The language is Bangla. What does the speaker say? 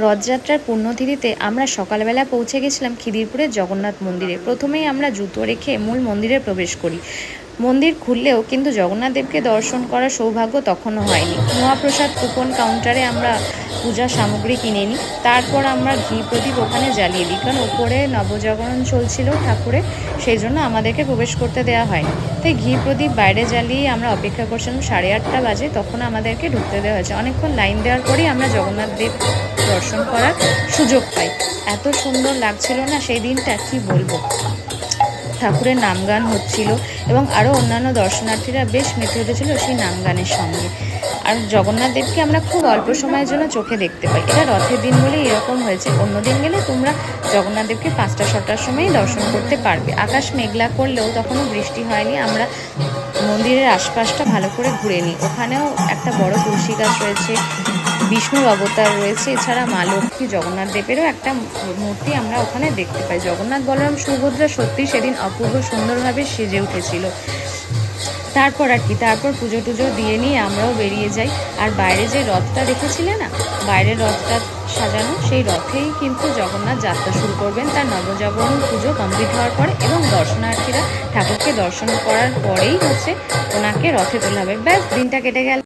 রথযাত্রার পুণ্যতিথিতে আমরা সকালবেলা পৌঁছে গেছিলাম খিদিরপুরের জগন্নাথ মন্দিরে। প্রথমেই আমরা জুতো রেখে মূল মন্দিরে প্রবেশ করি। মন্দির খুললেও কিন্তু জগন্নাথ দেবকে দর্শন করার সৌভাগ্য তখনও হয়নি। মহাপ্রসাদ কুপন কাউন্টারে আমরা পূজা সামগ্রী কিনে নিই। তারপর আমরা ঘি প্রদীপ ওখানে জ্বালিয়ে দিই, কারণ ওপরে নবজাগরণ চলছিল ঠাকুরের, সেই জন্য আমাদেরকে প্রবেশ করতে দেওয়া হয়নি। তাই ঘি প্রদীপ বাইরে জ্বালিয়ে আমরা অপেক্ষা করছিলাম। 8:30 বাজে, তখন আমাদেরকে ঢুকতে দেওয়া হয়েছে। অনেকক্ষণ লাইন দেওয়ার পরেই আমরা জগন্নাথ দেব দর্শন করার সুযোগ পাই। এত সুন্দর লাগছিল না সেই দিনটা, কি বলবো। ঠাকুরের নাম গান হচ্ছিল এবং আরও অন্যান্য দর্শনার্থীরা বেশ মেতে উঠেছিল সেই নাম গানের সঙ্গে। আর জগন্নাথ দেবকে আমরা খুব অল্প সময়ের জন্য চোখে দেখতে পাই। এটা রথের দিন বলে এরকম হয়েছে। অন্য দিন গেলে তোমরা জগন্নাথ দেবকে 5টা-6টার সময়ই দর্শন করতে পারবে। আকাশ মেঘলা করলেও তখনও বৃষ্টি হয়নি। আমরা মন্দিরের আশপাশটা ভালো করে ঘুরে নিই। ওখানেও একটা বড় তুলসী গাছ রয়েছে, বিষ্ণুর অবতার রয়েছে, এছাড়া মা লক্ষ্মী, জগন্নাথ দেবেরও একটা মূর্তি আমরা ওখানে দেখতে পাই। জগন্নাথ বলরাম সুভদ্রা সত্যি সেদিন অপূর্ব সুন্দরভাবে সেজে উঠেছিল। তারপর আর কি, তারপর পুজো টুজো দিয়ে নিয়ে আমরাও বেরিয়ে যাই। আর বাইরে যে রথটা দেখেছিলে না, বাইরের রথটা সাজানো, সেই রথেই কিন্তু জগন্নাথ যাত্রা শুরু করবেন তার নবজাগরণ পুজো কমপ্লিট হওয়ার পরে, এবং দর্শনার্থীরা ঠাকুরকে দর্শন করার পরেই ওনাকে রথে তোলা হবে। ব্যাস, দিনটা কেটে গেল।